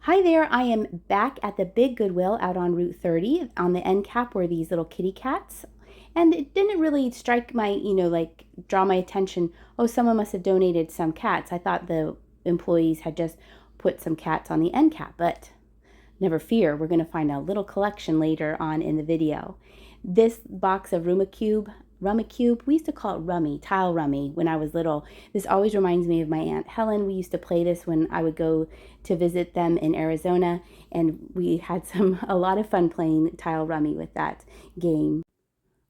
Hi there, I am back at the big Goodwill out on Route 30. On the end cap were these little kitty cats. And it didn't really strike my, like draw my attention. Oh, someone must have donated some cats. I thought the employees had just put some cats on the end cap, but never fear, we're going to find a little collection later on in the video. This box of Rummikub, we used to call it rummy, tile rummy when I was little. This always reminds me of my Aunt Helen. We used to play this when I would go to visit them in Arizona, and we had a lot of fun playing tile rummy with that game.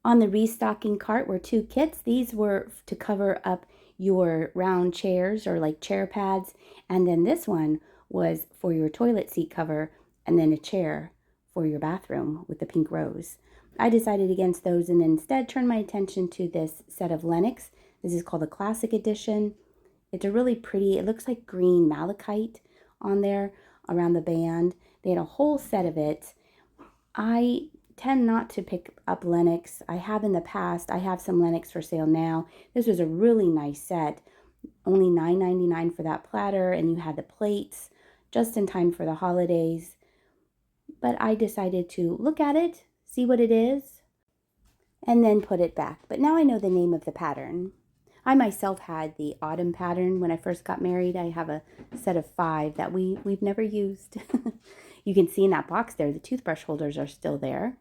On the restocking cart were two kits. These were to cover up your round chairs or like chair pads, and then this one was for your toilet seat cover, and then a chair for your bathroom with the pink rose. I decided against those and instead turned my attention to this set of Lennox. This is called the Classic Edition. It's a really pretty, it looks like green malachite on there around the band. They had a whole set of it. I tend not to pick up Lennox. I have in the past. I have some Lennox for sale now. This was a really nice set. Only $9.99 for that platter, and you had the plates just in time for the holidays. But I decided to look at it, see what it is, and then put it back. But now I know the name of the pattern. I myself had the autumn pattern when I first got married. I have a set of 5 that we've never used. You can see in that box there, the toothbrush holders are still there.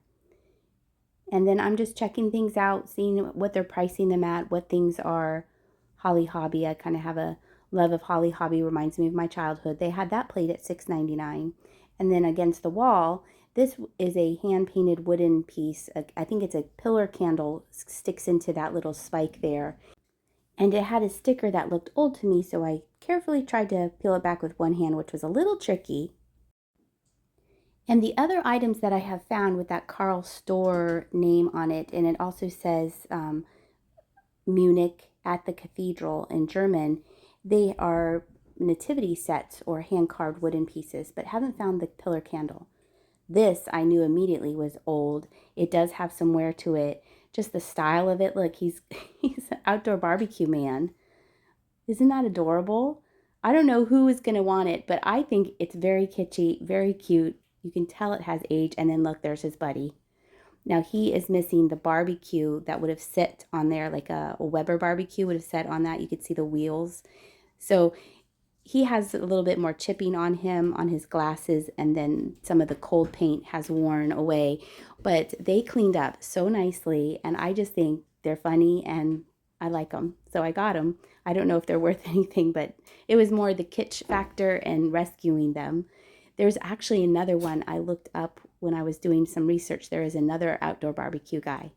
And then I'm just checking things out, seeing what they're pricing them at, what things are. Holly Hobby, I kind of have a love of Holly Hobby, reminds me of my childhood. They had that plate at $6.99. And then against the wall, this is a hand-painted wooden piece. I think it's a pillar candle, sticks into that little spike there. And it had a sticker that looked old to me, so I carefully tried to peel it back with one hand, which was a little tricky. And the other items that I have found with that Karl Store name on it, and it also says Munich at the Cathedral in German, they are nativity sets or hand-carved wooden pieces, but haven't found the pillar candle. This I knew immediately was old. It does have some wear to it. Just the style of it, look, he's an outdoor barbecue man. Isn't that adorable? I don't know who is going to want it, but I think it's very kitschy, very cute. You can tell it has age, and then look, there's his buddy. Now he is missing the barbecue that would have sit on there, like a Weber barbecue would have sat on that. You could see the wheels. So he has a little bit more chipping on him, on his glasses, and then some of the cold paint has worn away. But they cleaned up so nicely, and I just think they're funny, and I like them. So I got them. I don't know if they're worth anything, but it was more the kitsch factor and rescuing them. There's actually another one I looked up when I was doing some research. There is another outdoor barbecue guy.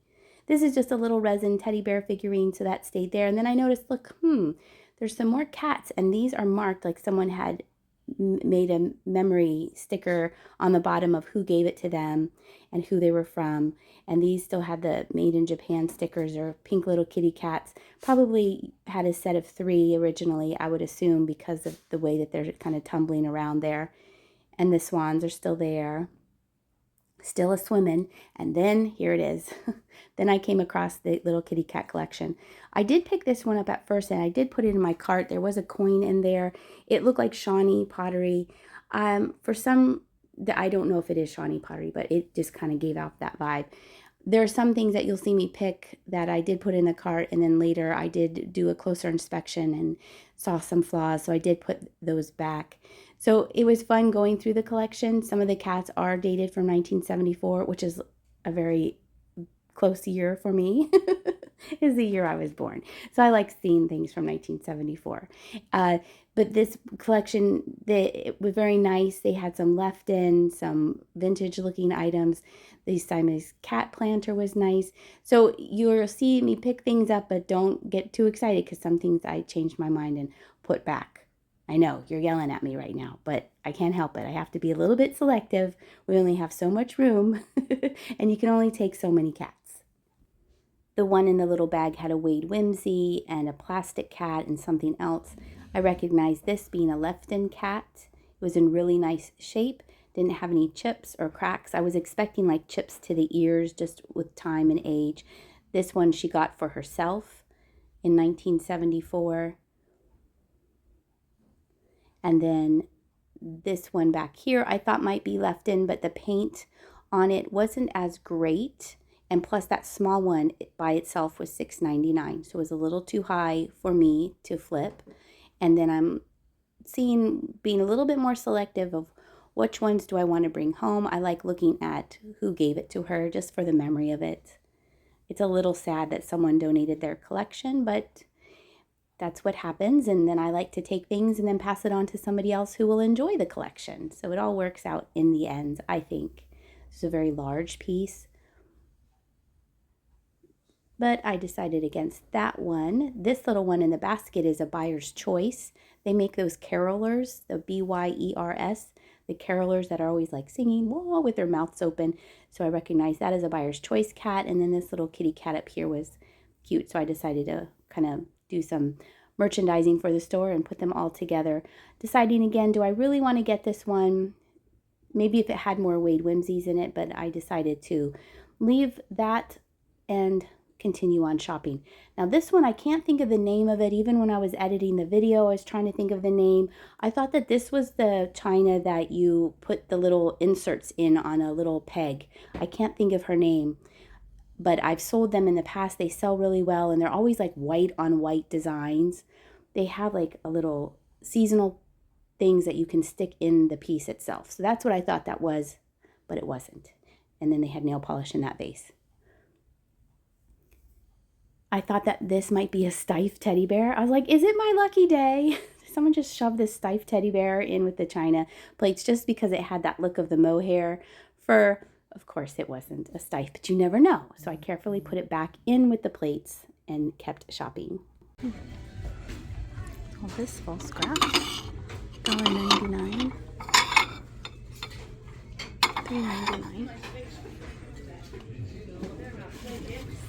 This is just a little resin teddy bear figurine, so that stayed there. And then I noticed, look, there's some more cats, and these are marked like someone had made a memory sticker on the bottom of who gave it to them and who they were from. And these still had the made in Japan stickers or pink little kitty cats. Probably had a set of 3 originally, I would assume, because of the way that they're kind of tumbling around there. And the swans are still there, still a swimming. And then here it is. Then I came across the little kitty cat collection. I did pick this one up at first, and I did put it in my cart. There was a coin in there. It looked like Shawnee pottery. For some, I don't know if it is Shawnee pottery, but it just kind of gave off that vibe. There are some things that you'll see me pick that I did put in the cart, and then later I did do a closer inspection and saw some flaws, so I did put those back. So it was fun going through the collection. Some of the cats are dated from 1974, which is a very close year for me. Is the year I was born. So I like seeing things from 1974. But this collection, it was very nice. They had some left in, some vintage looking items. This time his cat planter was nice. So you'll see me pick things up, but don't get too excited because some things I changed my mind and put back. I know you're yelling at me right now, but I can't help it. I have to be a little bit selective. We only have so much room and you can only take so many cats. The one in the little bag had a Wade Whimsy and a plastic cat and something else. I recognized this being a left-in cat. It was in really nice shape. Didn't have any chips or cracks. I was expecting like chips to the ears just with time and age. This one she got for herself in 1974. And then this one back here I thought might be left in, but the paint on it wasn't as great. And plus that small one by itself was $6.99. So it was a little too high for me to flip. And then I'm being a little bit more selective of which ones do I want to bring home. I like looking at who gave it to her just for the memory of it. It's a little sad that someone donated their collection, but that's what happens. And then I like to take things and then pass it on to somebody else who will enjoy the collection. So it all works out in the end, I think. It's a very large piece, but I decided against that one. This little one in the basket is a buyer's choice. They make those carolers, the BYERS, the carolers that are always like singing whoa with their mouths open. So I recognize that as a buyer's choice cat. And then this little kitty cat up here was cute. So I decided to kind of do some merchandising for the store and put them all together. Deciding again, do I really want to get this one? Maybe if it had more Wade Whimsies in it, but I decided to leave that and continue on shopping. Now this one, I can't think of the name of it. Even when I was editing the video, I was trying to think of the name. I thought that this was the china that you put the little inserts in on a little peg. I can't think of her name, but I've sold them in the past. They sell really well, and they're always like white on white designs. They have like a little seasonal things that you can stick in the piece itself. So that's what I thought that was, but it wasn't. And then they had nail polish in that vase. I thought that this might be a Steiff teddy bear. I was like, is it my lucky day? Someone just shoved this Steiff teddy bear in with the china plates just because it had that look of the mohair fur. Of course, it wasn't a Steiff, but you never know. So I carefully put it back in with the plates and kept shopping. All this fall scrap, $1.99, $3.99.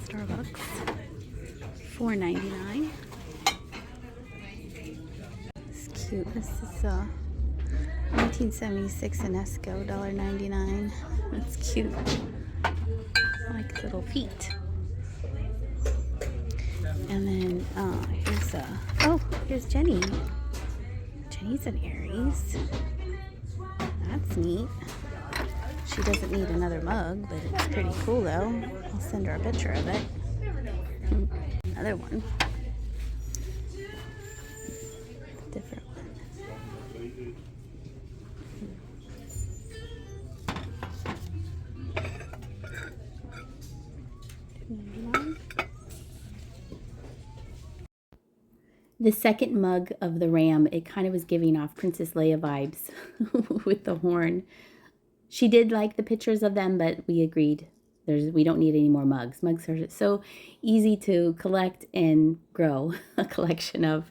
Starbucks, $4.99. It's cute. This is 1976 Enesco, $1.99. That's cute. I like little feet. And then here's Jenny. Jenny's an Aries. That's neat. She doesn't need another mug, but it's pretty cool though. I'll send her a picture of it. Another one. Different one. The second mug of the ram, it kind of was giving off Princess Leia vibes with the horn. She did like the pictures of them, but we agreed we don't need any more mugs. Mugs are so easy to collect and grow a collection of.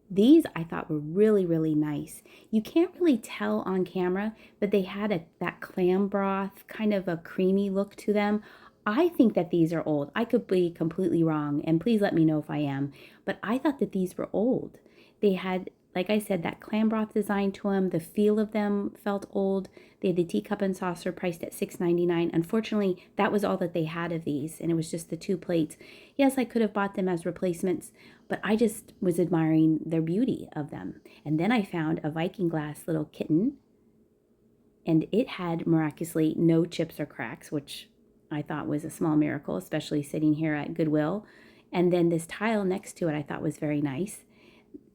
These I thought were really, really nice. You can't really tell on camera, but they had that clam broth, kind of a creamy look to them. I think that these are old. I could be completely wrong, and please let me know if I am, but I thought that these were old. They had, like I said, that clam broth design to them. The feel of them felt old. They had the teacup and saucer priced at $6.99. Unfortunately, that was all that they had of these, and it was just the 2 plates. Yes, I could have bought them as replacements, but I just was admiring their beauty of them. And then I found a Viking glass little kitten, and it had miraculously no chips or cracks, which I thought was a small miracle, especially sitting here at Goodwill. And then this tile next to it I thought was very nice.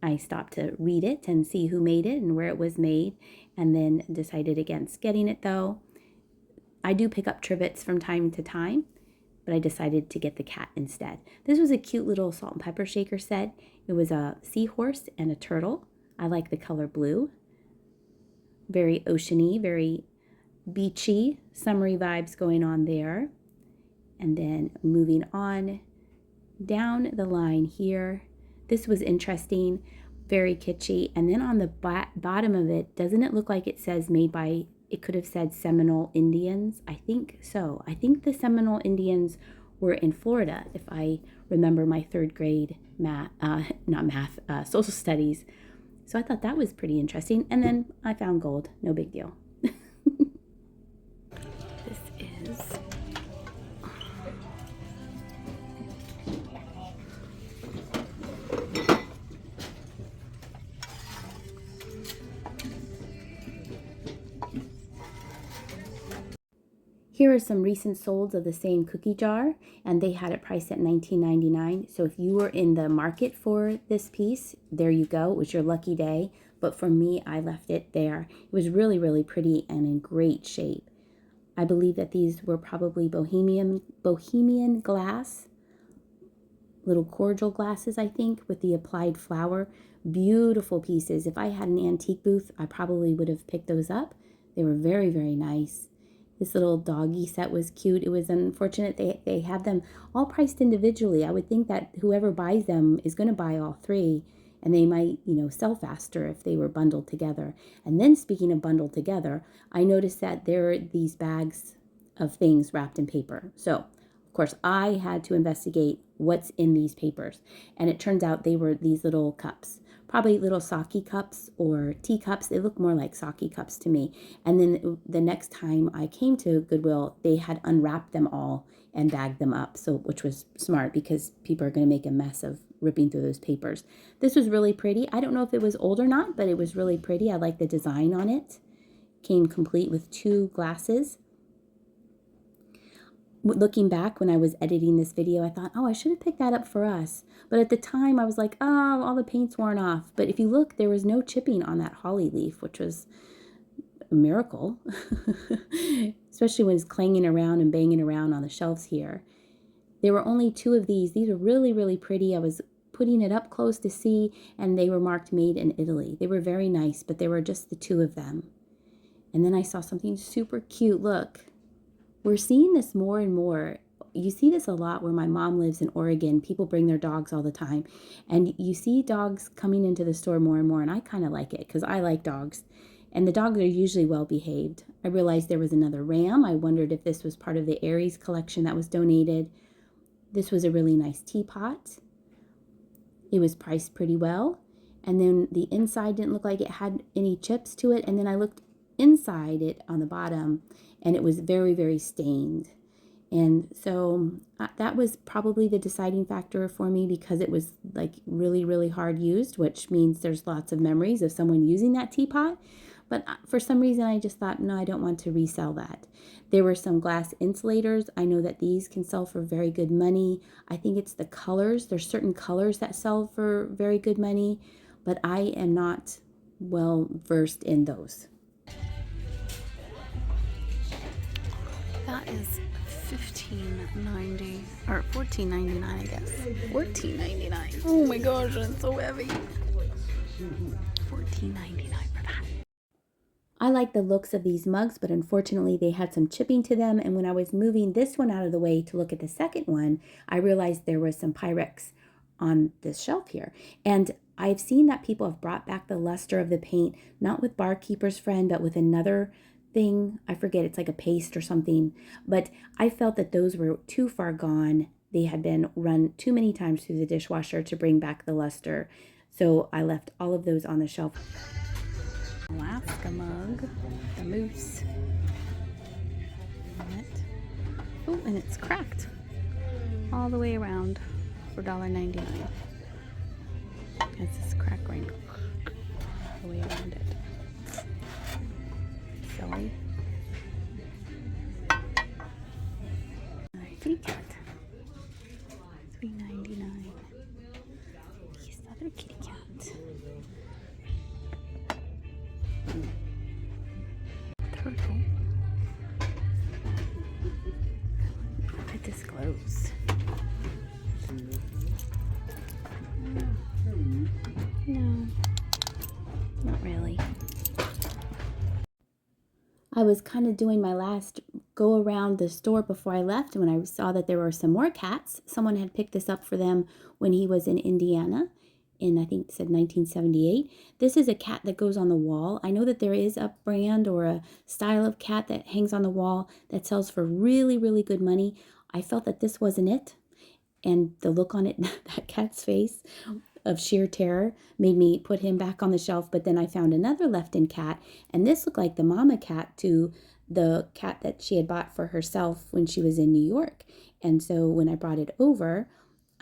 I stopped to read it and see who made it and where it was made, and then decided against getting it though. I do pick up trivets from time to time, but I decided to get the cat instead. This was a cute little salt and pepper shaker set. It was a seahorse and a turtle. I like the color blue. Very oceany, very beachy, summery vibes going on there. And then moving on down the line here. This was interesting, very kitschy. And then on the bottom of it, doesn't it look like it says made by, it could have said Seminole Indians? I think so. I think the Seminole Indians were in Florida, if I remember my 3rd grade social studies. So I thought that was pretty interesting. And then I found gold, no big deal. This is Here are some recent solds of the same cookie jar, and they had it priced at $19.99. So if you were in the market for this piece, there you go. It was your lucky day. But for me, I left it there. It was really, really pretty and in great shape. I believe that these were probably bohemian glass, little cordial glasses, I think, with the applied flower. Beautiful pieces. If I had an antique booth, I probably would have picked those up. They were very, very nice. This little doggy set was cute. It was unfortunate they had them all priced individually. I would think that whoever buys them is going to buy all three, and they might, sell faster if they were bundled together. And then speaking of bundled together, I noticed that there are these bags of things wrapped in paper. So, of course, I had to investigate what's in these papers. And it turns out they were these little cups. Probably little sake cups or tea cups. They look more like sake cups to me. And then the next time I came to Goodwill, they had unwrapped them all and bagged them up, so which was smart because people are going to make a mess of ripping through those papers. This was really pretty. I don't know if it was old or not, but it was really pretty. I like the design on it. Came complete with 2 glasses. Looking back when I was editing this video, I thought, oh, I should have picked that up for us. But at the time, I was like, oh, all the paint's worn off. But if you look, there was no chipping on that holly leaf, which was a miracle, especially when it's clanging around and banging around on the shelves here. There were only 2 of these. These are really, really pretty. I was putting it up close to see, and they were marked made in Italy. They were very nice, but there were just the 2 of them. And then I saw something super cute. Look. We're seeing this more and more. You see this a lot where my mom lives in Oregon. People bring their dogs all the time. And you see dogs coming into the store more and more. And I kind of like it because I like dogs. And the dogs are usually well behaved. I realized there was another ram. I wondered if this was part of the Aries collection that was donated. This was a really nice teapot. It was priced pretty well. And then the inside didn't look like it had any chips to it. And then I looked inside it on the bottom, and it was very, very stained. And so that was probably the deciding factor for me because it was like really, really hard used, which means there's lots of memories of someone using that teapot. But for some reason, I just thought, no, I don't want to resell that. There were some glass insulators. I know that these can sell for very good money. I think it's the colors. There's certain colors that sell for very good money, but I am not well versed in those. That is $15.90 or $14.99, I guess. $14.99. Oh my gosh, it's so heavy. $14.99 for that. I like the looks of these mugs, but unfortunately they had some chipping to them. And when I was moving this one out of the way to look at the second one, I realized there was some Pyrex on this shelf here. And I've seen that people have brought back the luster of the paint, not with Barkeeper's Friend, but with another thing. I forget, it's like a paste or something. But I felt that those were too far gone. They had been run too many times through the dishwasher to bring back the luster. So I left all of those on the shelf. Alaska mug, the moose. Oh, and it's cracked all the way around for $1.99. It's this crack ring all the way around it. Silly. Kitty cat. $3.99. This other kitty cat. Turtle. It disclosed. No, not really. I was kind of doing my last go around the store before I left when I saw that there were some more cats. Someone had picked this up for them when he was in Indiana in, I think it said 1978. This is a cat that goes on the wall. I know that there is a brand or a style of cat that hangs on the wall that sells for really, really good money. I felt that this wasn't it. And the look on it, that cat's face of sheer terror made me put him back on the shelf. But then I found another Lefton cat, and this looked like the mama cat to the cat that she had bought for herself when she was in New York. And so when I brought it over,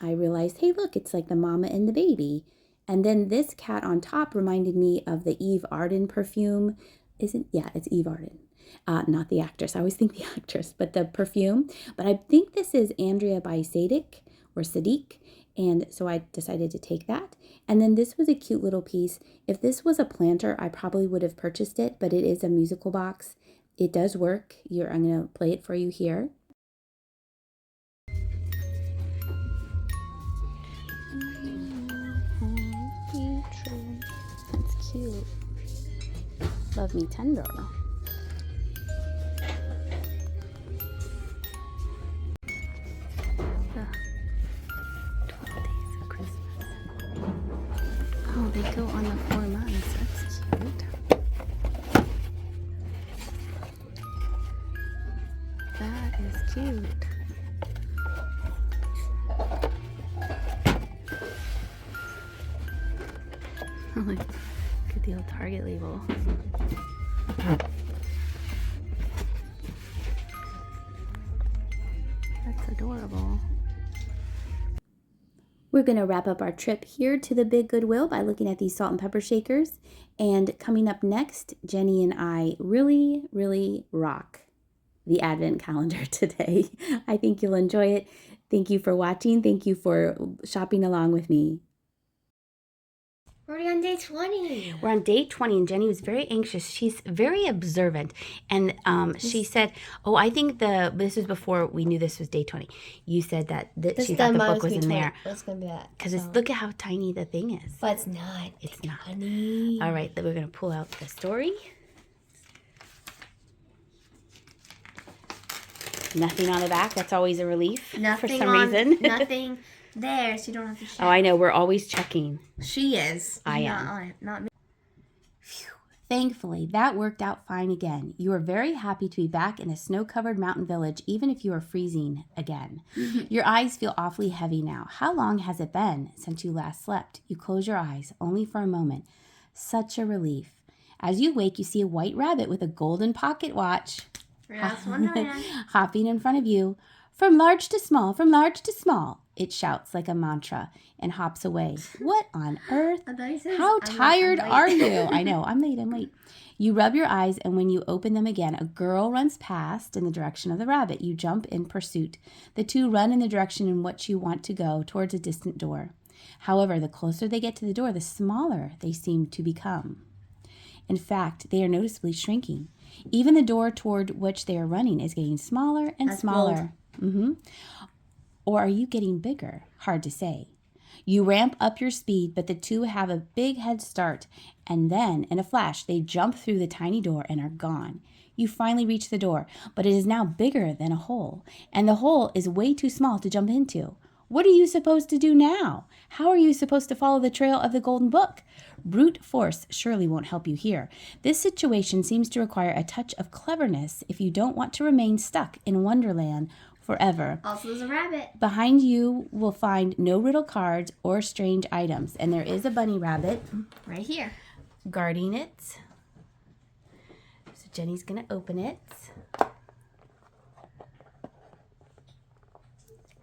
I realized, hey, look, it's like the mama and the baby. And then this cat on top reminded me of the Eve Arden perfume. Yeah, it's Eve Arden. Not the actress. I always think the actress, but the perfume. But I think this is Andrea by Sadiq. And so I decided to take that. And then this was a cute little piece. If this was a planter, I probably would have purchased it, but it is a musical box. It does work. I'm going to play it for you here. That's cute. Love me tender. Oh, they go on the 4 months. That's cute. That is cute. Look at the old Target label. That's adorable. We're going to wrap up our trip here to the Big Goodwill by looking at these salt and pepper shakers. And coming up next, Jenny and I really, really rock the Advent calendar today. I think you'll enjoy it. Thank you for watching. Thank you for shopping along with me. We're already on day 20. We're on day 20, and Jenny was very anxious. She's very observant. And she said, oh, I think this was before we knew this was day 20. You said that she thought the book was in there. It's going to be that. Because look at how tiny the thing is. But it's not. It's not. 20. All right, then we're going to pull out the story. Nothing on the back. That's always a relief for some reason. Nothing there, so you don't have to check. Oh, I know. We're always checking. She is. I not am. On it, not me. Phew. Thankfully, that worked out fine again. You are very happy to be back in a snow-covered mountain village, even if you are freezing again. Your eyes feel awfully heavy now. How long has it been since you last slept? You close your eyes, only for a moment. Such a relief. As you wake, you see a white rabbit with a golden pocket watch hopping in front of you. From large to small, from large to small, it shouts like a mantra and hops away. What on earth? How tired are you? I know, I'm late. You rub your eyes, and when you open them again, a girl runs past in the direction of the rabbit. You jump in pursuit. The two run in the direction in which you want to go, towards a distant door. However, the closer they get to the door, the smaller they seem to become. In fact, they are noticeably shrinking. Even the door toward which they are running is getting smaller and smaller. Or are you getting bigger? Hard to say. You ramp up your speed, but the two have a big head start, and then, in a flash, they jump through the tiny door and are gone. You finally reach the door, but it is now bigger than a hole, and the hole is way too small to jump into. What are you supposed to do now? How are you supposed to follow the trail of the golden book? Brute force surely won't help you here. This situation seems to require a touch of cleverness if you don't want to remain stuck in Wonderland forever. Also, there's a rabbit. Behind you will find no riddle cards or strange items. And there is a bunny rabbit right here guarding it. So Jenny's going to open it.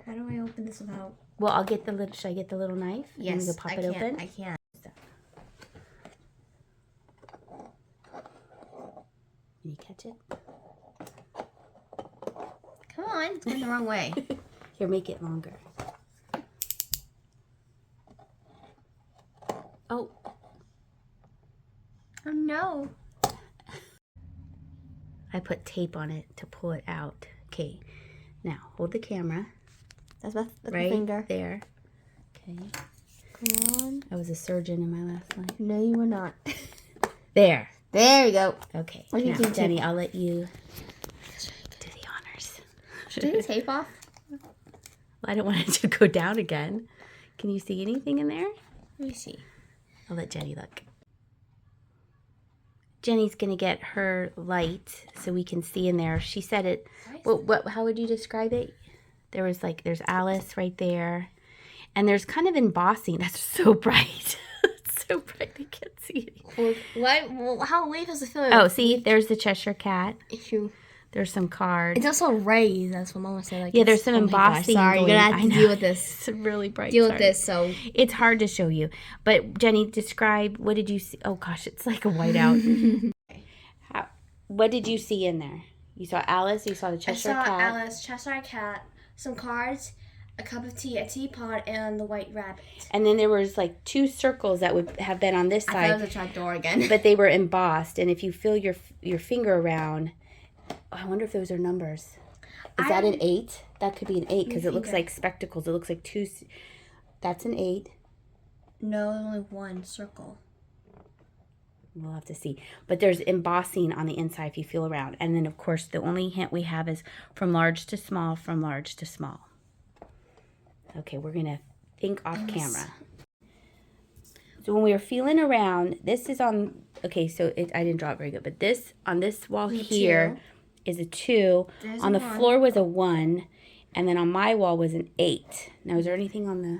How do I open this without... Well, I'll get the little... Should I get the little knife? Yes, and pop it open? I can't. Can you catch it? Come on, it's going the wrong way. Here, make it longer. Oh. Oh, no. I put tape on it to pull it out. Okay. Now, hold the camera. That's my right finger. There. Okay. Come on. I was a surgeon in my last life. No, you were not. There. There you go. Okay. Now, Jenny, I'll let you do the honors. Should I take the tape off? Well, I don't want it to go down again. Can you see anything in there? Let me see. I'll let Jenny look. Jenny's going to get her light so we can see in there. She said it. How would you describe it? There's Alice right there. And there's kind of embossing. That's so bright. It's so bright they can't see it. Well, how late does it feel? Oh, see, there's the Cheshire Cat. Issue. There's some cards. It's also raised. That's what Mama said. Like, yeah, there's some embossing. Sorry, you're gonna have to deal with this. It's really bright. Deal with this. So it's hard to show you. But Jenny, describe. What did you see? Oh gosh, it's like a whiteout. What did you see in there? You saw Alice, you saw the Cheshire I saw Cat. Alice, Cheshire Cat, some cards, a cup of tea, a teapot, and the white rabbit. And then there was like 2 circles that would have been on this I side. thought it was a trapdoor again. But they were embossed. And if you feel your finger around, I wonder if those are numbers. Is that an 8? That could be an 8 because it looks like spectacles. It looks like 2. That's an 8. No, only one circle. We'll have to see. But there's embossing on the inside if you feel around. And then, of course, the only hint we have is from large to small, from large to small. Okay, we're going to think off camera. So when we were feeling around, this is on, okay, so I didn't draw it very good, but this, on this wall here is a 2. There's on a the 1. floor was a 1. And then on my wall was an 8. Now, is there anything on the...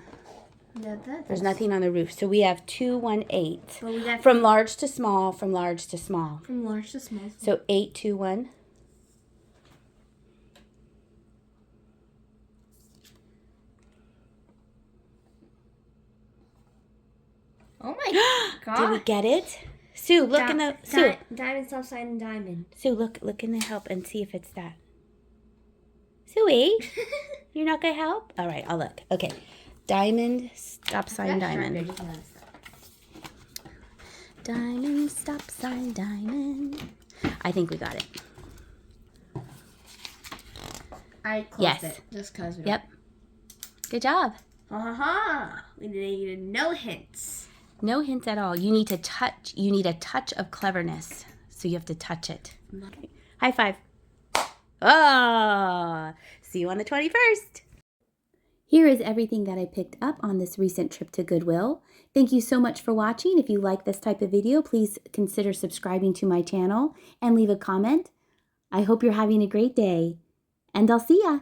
No, There's nothing on the roof. So we have 2, 1, 8. But we got From large to small, from large to small. from large to small. So 8, 2, 1. Oh my god. Did we get it? Sue, look in the... Sue, Diamond, stop sign, and diamond. Sue, look in the help and see if it's that. Suey, you're not going to help? All right, I'll look. Okay. Diamond, stop sign, diamond. Diamond, stop sign, diamond. I think we got it. I closed it just because. Yep. Good job. We needed no hints. No hints at all. You need a touch of cleverness. So you have to touch it. Okay. High five. Oh, see you on the 21st. Here is everything that I picked up on this recent trip to Goodwill. Thank you so much for watching. If you like this type of video, please consider subscribing to my channel and leave a comment. I hope you're having a great day, and I'll see ya.